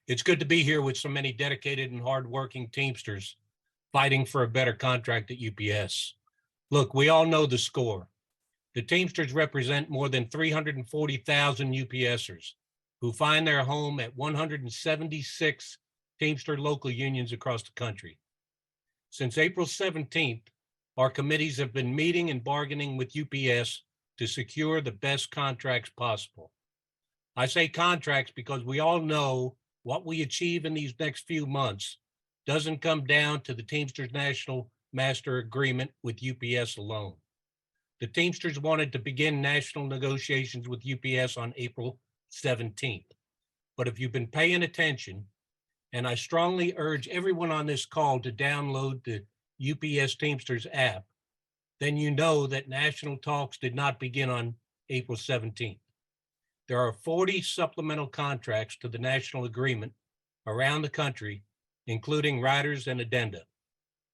It's good to be here with so many dedicated and hardworking Teamsters fighting for a better contract at UPS. Look, we all know the score. The Teamsters represent more than 340,000 UPSers who find their home at 176 Teamster local unions across the country. Since April 17th, our committees have been meeting and bargaining with UPS to secure the best contracts possible. I say contracts because we all know what we achieve in these next few months doesn't come down to the Teamsters National Master Agreement with UPS alone. The Teamsters wanted to begin national negotiations with UPS on April 17th. But if you've been paying attention, and I strongly urge everyone on this call to download the UPS Teamsters app, then you know that national talks did not begin on April 17th. There are 40 supplemental contracts to the national agreement around the country, including riders and addenda.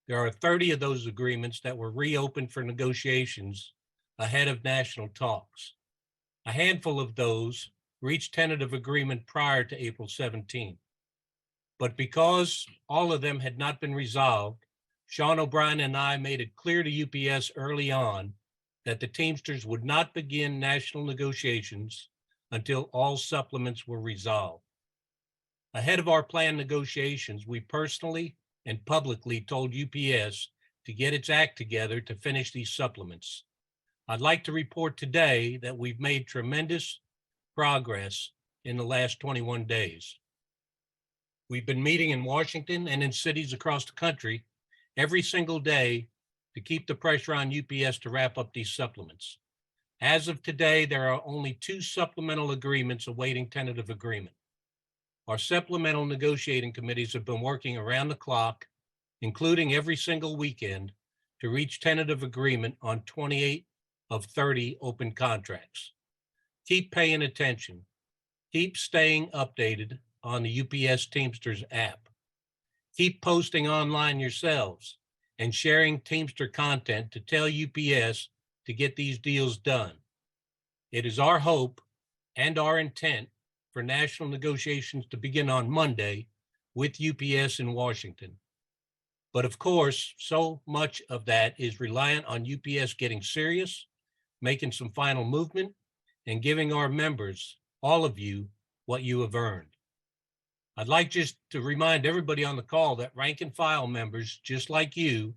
There are 30 of those agreements that were reopened for negotiations ahead of national talks. A handful of those reached tentative agreement prior to April 17th. But because all of them had not been resolved, Sean O'Brien and I made it clear to UPS early on that the Teamsters would not begin national negotiations until all supplements were resolved. Ahead of our planned negotiations, we personally and publicly told UPS to get its act together to finish these supplements. I'd like to report today that we've made tremendous progress in the last 21 days. We've been meeting in Washington and in cities across the country every single day to keep the pressure on UPS to wrap up these supplements. As of today, there are only 2 supplemental agreements awaiting tentative agreement. Our supplemental negotiating committees have been working around the clock, including every single weekend, to reach tentative agreement on 28 of 30 open contracts. Keep paying attention. Keep staying updated on the UPS Teamsters app. Keep posting online yourselves and sharing Teamster content to tell UPS to get these deals done. It is our hope and our intent for national negotiations to begin on Monday with UPS in Washington. But of course, so much of that is reliant on UPS getting serious, making some final movement, and giving our members, all of you, what you have earned. I'd like just to remind everybody on the call that rank and file members, just like you,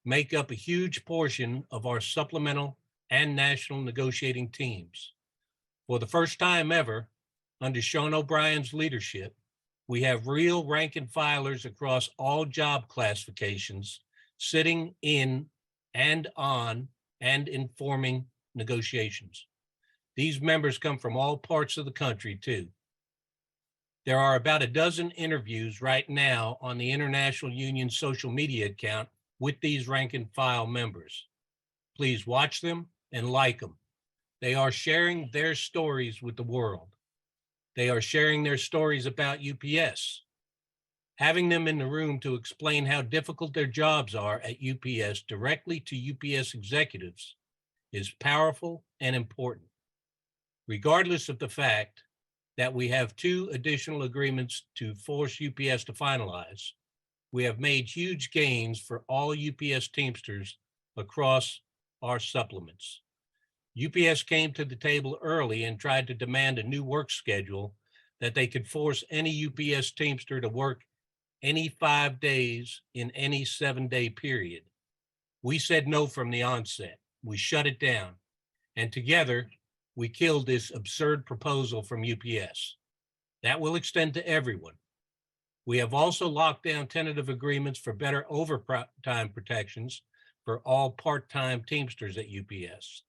make up a huge portion of our supplemental and national negotiating teams. For the first time ever, under Sean O'Brien's leadership, we have real rank and filers across all job classifications sitting in and on and informing negotiations. These members come from all parts of the country too. There are about a dozen interviews right now on the International Union social media account with these rank and file members. Please watch them and like them. They are sharing their stories with the world. They are sharing their stories about UPS. Having them in the room to explain how difficult their jobs are at UPS directly to UPS executives is powerful and important. Regardless of the fact that we have 2 additional agreements to force UPS to finalize, we have made huge gains for all UPS Teamsters across our supplements. UPS came to the table early and tried to demand a new work schedule that they could force any UPS Teamster to work any 5 days in any 7-day period. We said no from the onset. We shut it down. And together, we killed this absurd proposal from UPS. That will extend to everyone. We have also locked down tentative agreements for better overtime protections for all part-time Teamsters at UPS.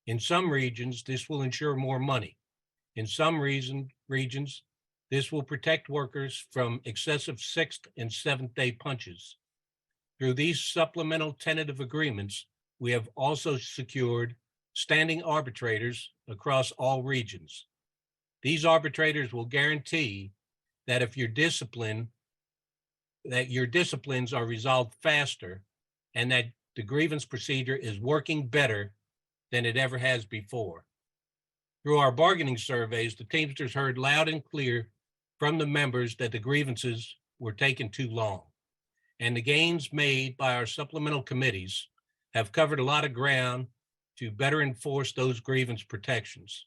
In some regions, this will ensure more money. In some regions, this will protect workers from excessive 6th and 7th day punches. Through these supplemental tentative agreements, we have also secured standing arbitrators across all regions. These arbitrators will guarantee that if your disciplines are resolved faster and that the grievance procedure is working better than it ever has before. Through our bargaining surveys, the Teamsters heard loud and clear from the members that the grievances were taking too long. And the gains made by our supplemental committees have covered a lot of ground to better enforce those grievance protections.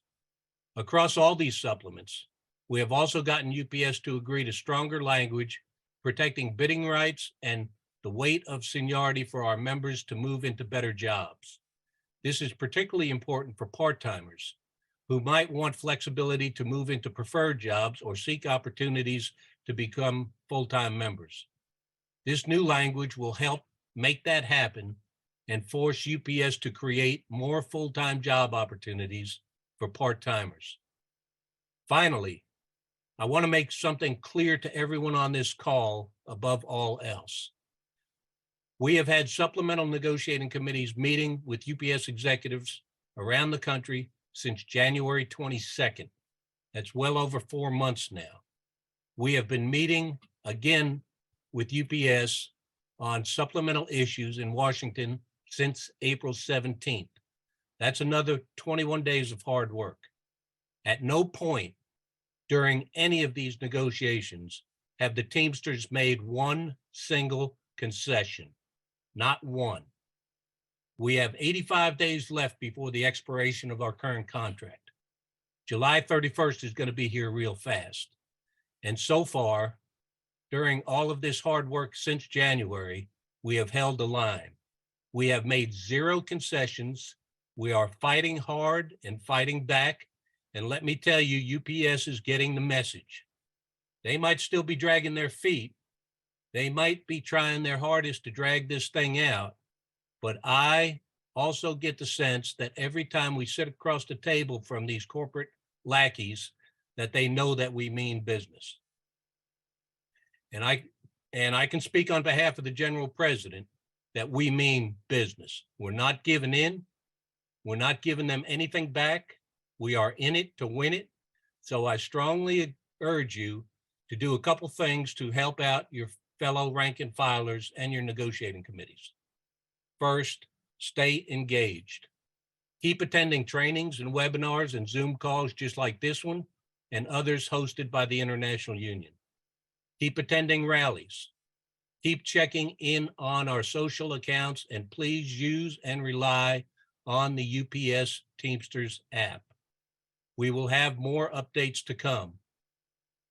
Across all these supplements, we have also gotten UPS to agree to stronger language protecting bidding rights and the weight of seniority for our members to move into better jobs. This is particularly important for part-timers who might want flexibility to move into preferred jobs or seek opportunities to become full-time members. This new language will help make that happen and force UPS to create more full-time job opportunities for part-timers. Finally, I want to make something clear to everyone on this call above all else. We have had supplemental negotiating committees meeting with UPS executives around the country since January 22nd. That's well over 4 months now. We have been meeting again with UPS on supplemental issues in Washington since April 17th. That's another 21 days of hard work. At no point during any of these negotiations have the Teamsters made one single concession, not one. We have 85 days left before the expiration of our current contract. July 31st is going to be here real fast. And so far, during all of this hard work since January, we have held the line. We have made zero concessions. We are fighting hard and fighting back. And let me tell you, UPS is getting the message. They might still be dragging their feet. They might be trying their hardest to drag this thing out. But I also get the sense that every time we sit across the table from these corporate lackeys, that they know that we mean business. And I can speak on behalf of the General President that we mean business. We're not giving in. We're not giving them anything back. We are in it to win it. So I strongly urge you to do a couple things to help out your fellow rank and filers and your negotiating committees. First, stay engaged. Keep attending trainings and webinars and Zoom calls just like this one and others hosted by the International Union. Keep attending rallies. Keep checking in on our social accounts and please use and rely on the UPS Teamsters app. We will have more updates to come.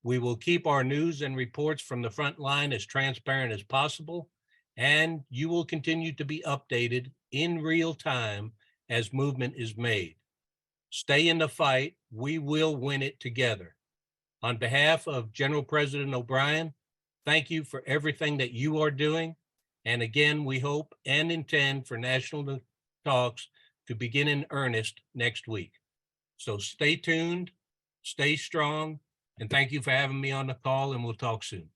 We will keep our news and reports from the front line as transparent as possible, and you will continue to be updated in real time as movement is made. Stay in the fight. We will win it together. On behalf of General President O'Brien, thank you for everything that you are doing. And again, we hope and intend for national talks to begin in earnest next week. So stay tuned, stay strong, and thank you for having me on the call, and we'll talk soon.